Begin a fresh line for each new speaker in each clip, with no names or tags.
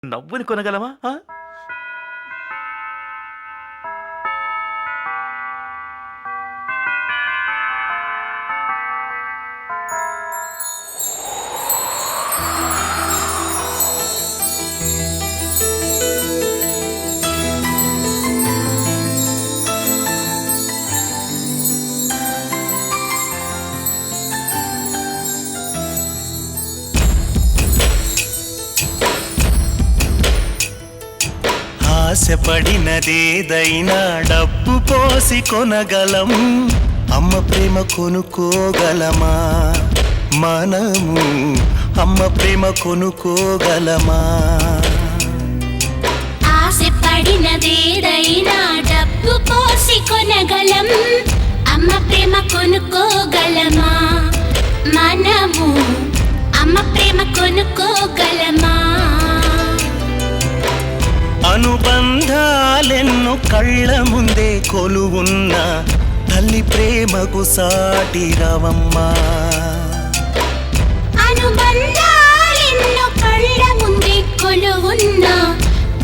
నవ్వుని కొనగలమా?
ఆశపడినదేదైనా డబ్బు పోసి కొనగలం, అమ్మ ప్రేమ కొనుక్కోగలమా? మనము అమ్మ ప్రేమ కొనుక్కోగలమా?
ఆశపడినదేదైనా డబ్బు పోసి కొనగలం, అమ్మ ప్రేమ కొనుక్కోగలమా? మనము అమ్మ ప్రేమ కొనుక్కోగలమా?
అనుబంధాలెన్నో కళ్ళ ముందే కొలువున్న తల్లి ప్రేమకు సాటి రావమ్మా.
అనుబంధాలెన్నో కళ్ళ ముందే కొలువున్న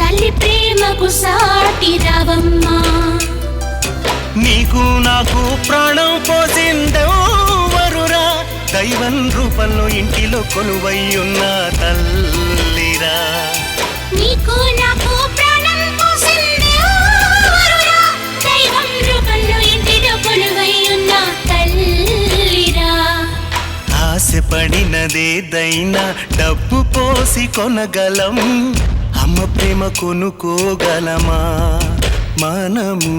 తల్లి ప్రేమకు సాటి రావమ్మా.
నీకు నాకు ప్రాణం పోసిందెవరురా? దైవం రూపంలో ఇంటిలో కొలువై ఉన్న తల్లిరా.
నీకు నాకు ప్రాణం పోసిందెవరురా? దైవం రూపంలో ఇంటిలో కొలువై ఉన్న తల్లిరా.
ఆశపడినదేదైనా డబ్బు పోసి కొనగలం, అమ్మ ప్రేమ కొనుక్కోగలమా? మనము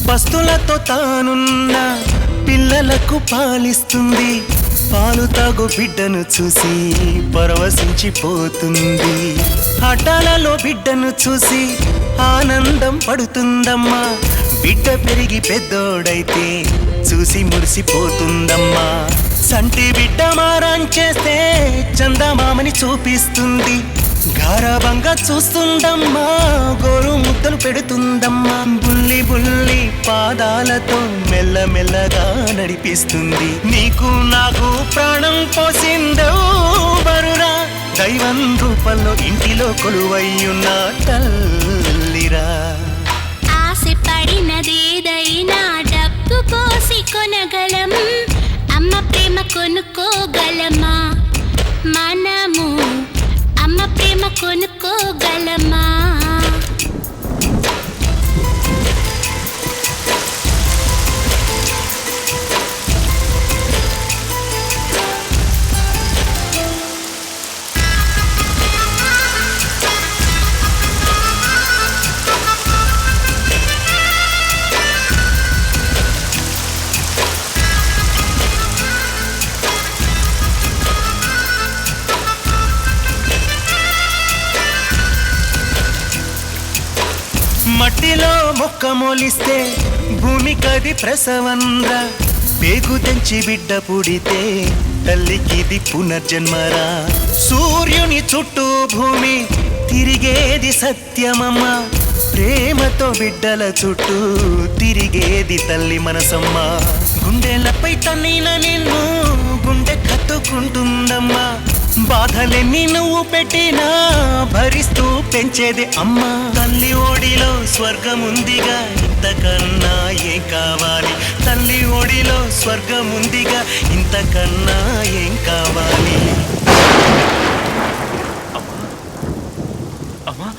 పస్తులతో తానున్న పిల్లలకు పాలిస్తుంది, పాలు తాగు బిడ్డను చూసి పరవశించిపోతుంది. హఠాలలో బిడ్డను చూసి ఆనందం పడుతుందమ్మా. బిడ్డ పెరిగి పెద్దోడైతే చూసి మురిసిపోతుందమ్మా. సంటి బిడ్డ మారం చేస్తే చందమామని చూపిస్తుంది, గారాబంగా చూస్తుందమ్మా. గోరు ముద్దలు పెడుతుందమ్మా. బుల్లి బుల్లి పాదాలతో మెల్లమెల్లగా నడిపిస్తుంది. నీకు నాకు ప్రాణం పోసిందెవరురా? దైవం రూపంలో ఇంటిలో కొలువై ఉన్న తల్లిరా.
ఆశపడినదేదైనా డబ్బు పోసి కొనగలం, అమ్మ ప్రేమ కొనుక్కోగలమా? మనము అమ్మ ప్రేమ కొనుక్కోగలమా?
మట్టిలో మొక్క మొలిస్తే భూమికది ప్రసవన్రా. పేగు తెంచి బిడ్డ పుడితే తల్లికిది పునర్జన్మరా. సూర్యుని చుట్టూ భూమి తిరిగేది సత్యమమ్మ. ప్రేమతో బిడ్డల చుట్టూ తిరిగేది తల్లి మనసమ్మ. గుండెలపై తన్నిన నిన్ను గుండె కత్తుకుంటుందమ్మా. బాధలెన్ని నువ్వు పెట్టినా భరిస్తూ పెంచేది అమ్మ. తల్లి ఓడిలో స్వర్గముందిగా ఇంతకన్నా ఏం కావాలి? తల్లి ఓడిలో స్వర్గముందిగా ఇంతకన్నా ఏం కావాలి?
అమ్మా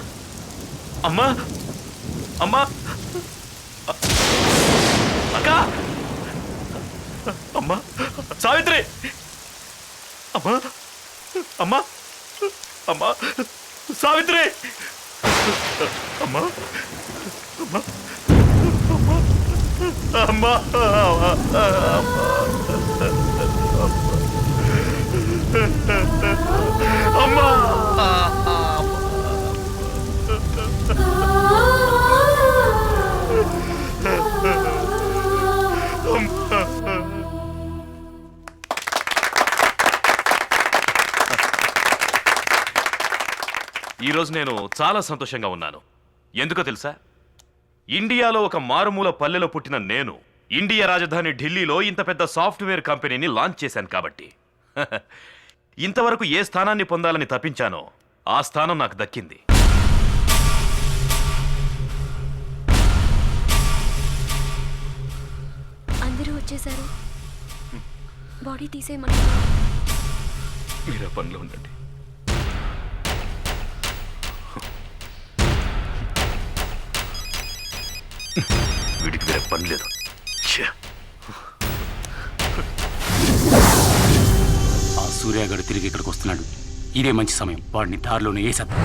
అమ్మా అమ్మా అక్క, అమ్మా సావిత్రి, అమ్మా అమ్మా అమ్మా సావిత్రి, అమ్మా అమ్మా అమ్మా అమ్మా అమ్మా ఈరోజు నేను చాలా సంతోషంగా ఉన్నాను. ఎందుకో తెలుసా? ఇండియాలో ఒక మారుమూల పల్లెలో పుట్టిన నేను ఇండియా రాజధాని ఢిల్లీలో ఇంత పెద్ద సాఫ్ట్వేర్ కంపెనీని లాంచ్ చేశాను కాబట్టి. ఇంతవరకు ఏ స్థానాన్ని పొందాలని తప్పించానో ఆ స్థానం నాకు దక్కింది.
అందరూ వచ్చేసారు. బాడీ తీసేయమన్నారు.
మీరు పనిలో ఉండండి. వీడికి వేరే పని లేదు.
ఆ సూర్యాగడు తిరిగి ఇక్కడికి వస్తున్నాడు. ఇదే మంచి సమయం. వాడిని దారిలోనే వేసేద్దాం.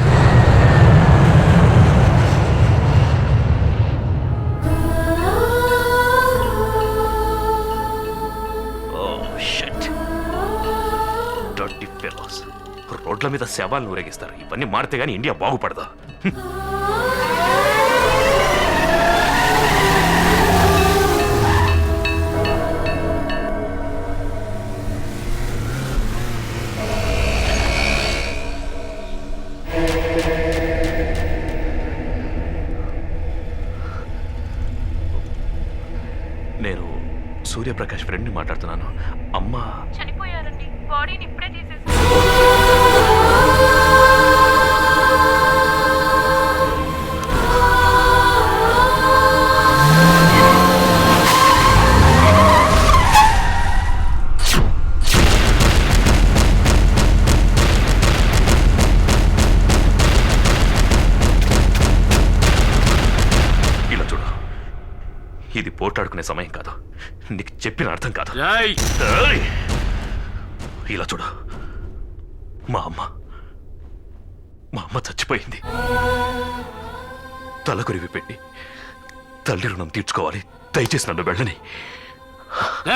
రోడ్ల మీద శవాలను ఊరేగిస్తారు. ఇవన్నీ మారితే గానీ ఇండియా బాగుపడదా? నేను సూర్యప్రకాష్ ఫ్రెండ్ని మాట్లాడుతున్నాను. అమ్మా
చనిపోయారండి. బాడీని ఇప్పుడే తీసేసి
ఇలా చూడు, ఇది పోట్లాడుకునే సమయం కాదు. నీకు చెప్పిన అర్థం కాదు. ఏయ్! ఇలా చూడు, మా అమ్మ చచ్చిపోయింది. తలకొరివి పెట్టి తల్లి రుణం తీర్చుకోవాలి. దయచేసి నన్ను వెళ్ళని.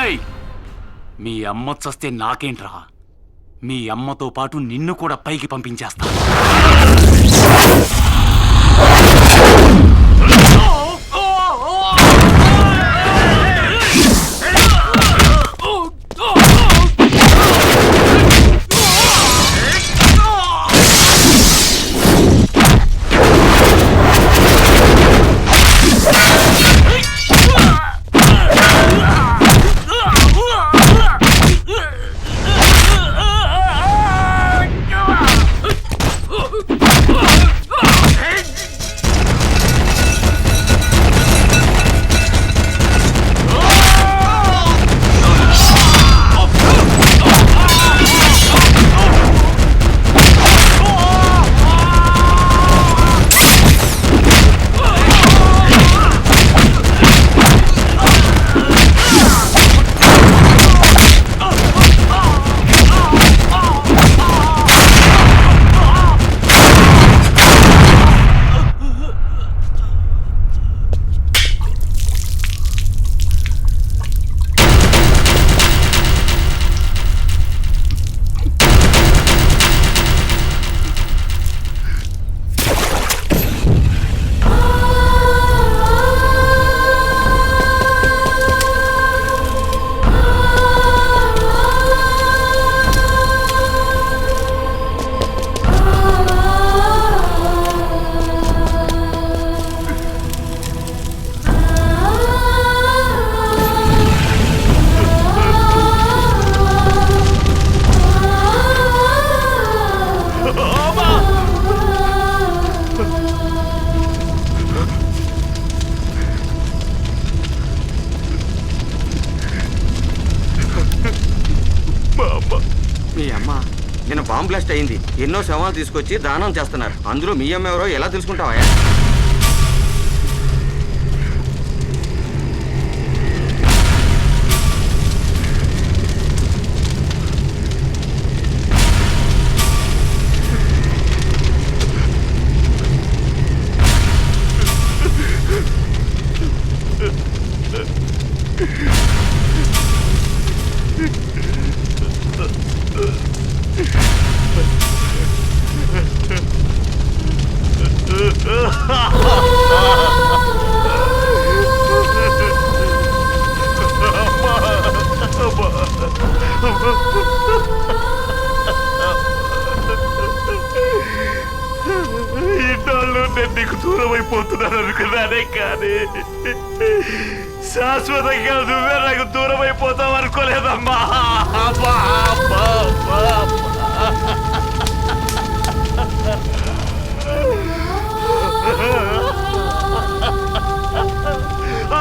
ఏయ్! మీ అమ్మ చస్తే నాకేంట్రా? మీ అమ్మతో పాటు నిన్ను కూడా పైకి పంపించేస్తా.
నిన్న బాంబ్ బ్లాస్ట్ అయింది. ఎన్నో శవాలు తీసుకొచ్చి దానం చేస్తున్నారు. అందులో మీ అమ్మ ఎవరో ఎలా తెలుసుకుంటావా?
ఇన్నాళ్ళు నేను నీకు దూరం అయిపోతున్నాను అనుకున్నానే కానీ శాశ్వతంగా నువ్వే నాకు దూరం అయిపోతావు అనుకోలేదమ్మా. అమ్మా, అమ్మా, అమ్మా,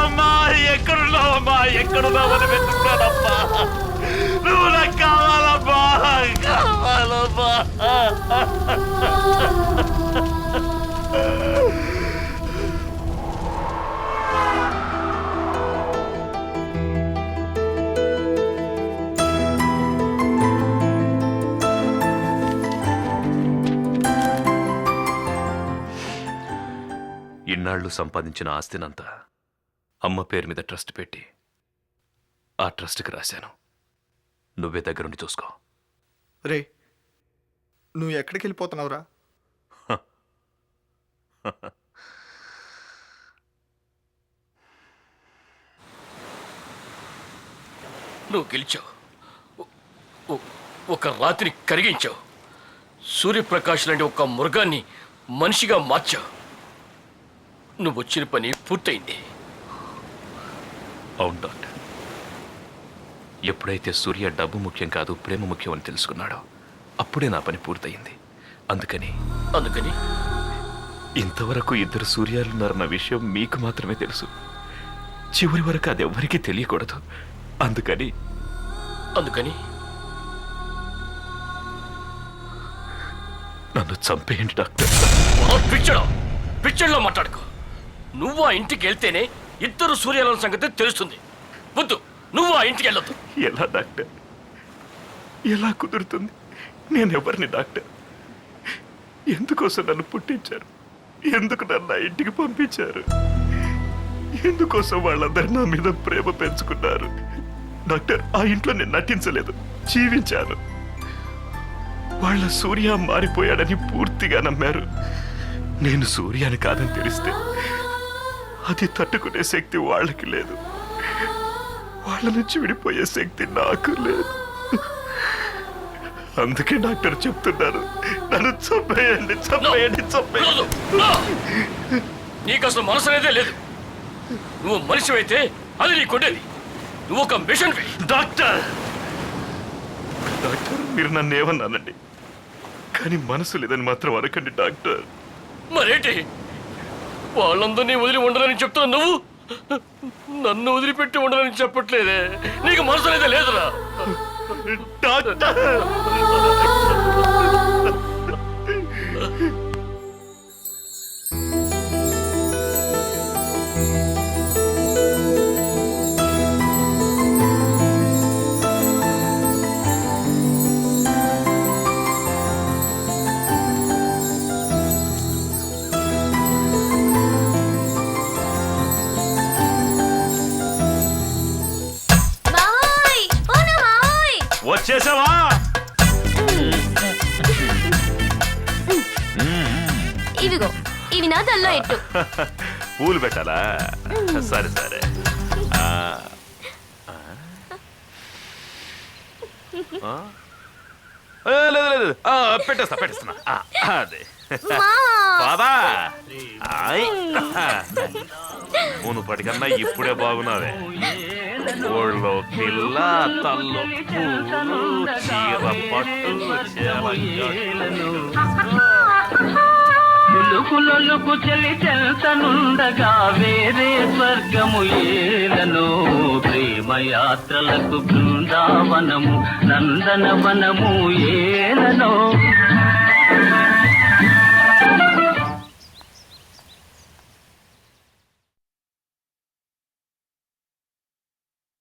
అమ్మా, ఎక్కడున్నావమ్మా? ఎక్కడున్నావని వెతుకున్నానమ్మా. నువ్వు నాకు కావాలమ్మా, కావాలమ్మా. ఇన్నాళ్ళు సంపాదించిన ఆస్తినంతా అమ్మ పేరు మీద ట్రస్ట్ పెట్టి ఆ ట్రస్ట్కి రాశాను. నువ్వే దగ్గరుండి చూసుకో.
రే, నువ్వు ఎక్కడికి వెళ్ళిపోతున్నావురా?
నువ్వు గెలిచావు, ఒక రాత్రి కరిగించావు, సూర్యప్రకాష్ లాంటి ఒక మృగాన్ని మనిషిగా మార్చావు. నువ్వు వచ్చిన పని పూర్తయింది.
అవును డాక్టర్. ఎప్పుడైతే సూర్య డబ్బు ముఖ్యం కాదు ప్రేమ ముఖ్యం అని తెలుసుకున్నాడో అప్పుడే నా పని పూర్తయింది. అందుకని ఇంతవరకు ఇద్దరు సూర్యాలున్నారన్న విషయం మీకు మాత్రమే తెలుసు. చివరి వరకు అది ఎవ్వరికీ తెలియకూడదు. అందుకని నన్ను చంపేయండి డాక్టర్.
పిచ్చడిలో మాట్లాడుకో. నువ్వు ఆ ఇంటికి వెళ్తేనే ఇద్దరు సూర్యాల సంగతి తెలుస్తుంది. వద్దు, నువ్వు ఆ ఇంటికి వెళ్ళొద్దు.
ఎలా డాక్టర్? ఎలా కుదురుతుంది? నేనెవరిని డాక్టర్? ఎందుకోసం నన్ను పుట్టించారు? ఎందుకు నన్ను ఆ ఇంటికి పంపించారు? ఎందుకోసం వాళ్ళందరూ నా మీద ప్రేమ పెంచుకున్నారు? డాక్టర్, ఆ ఇంట్లో నేను నటించలేదు, జీవించాను. వాళ్ళ సూర్య మారిపోయాడని పూర్తిగా నమ్మారు. నేను సూర్యాని కాదని తెలిస్తే అది తట్టుకునే శక్తి వాళ్ళకి లేదు. వాళ్ళ నుంచి విడిపోయే శక్తి నాకు లేదు. అందుకే డాక్టర్ చెప్తున్నారు, నన్ను చంపేయండి, చంపేయండి, చంపేయండి.
నీకు అసలు మనసు అనేదే లేదు. నువ్వు మనిషి అయితే అది నీకుండేది. నువ్వు ఒక మిషన్.
డాక్టర్, మీరు నన్ను ఏమన్నానండి, కానీ మనసు లేదని మాత్రం అనకండి డాక్టర్.
మరేంటి, వాళ్ళందరినీ వదిలి ఉండరని చెప్తున్నా, నువ్వు నన్ను వదిలిపెట్టి ఉండరని చెప్పట్లేదే. నీకు మనసు అనేది లేదురా
డాక్టర్. వచ్చేసావా?
ఇవిగో, ఇవి నా తల్లో ఎట్టు.
పూలు పెట్టాలా? సరే సరే. లేదు లేదు, పెట్టేస్తున్నా. అదే బాబా, మునుపటికన్నా ఇప్పుడే బాగున్నావే. ఓళ్ళో పిల్ల, తల్లో పూలు, చీర పట్టు,
లొలుకు చెలి చెల్తనుండగా వేరే స్వర్గము ఏలను. ప్రేమయాత్రలకు బృందావనము నందనవనము ఏలను.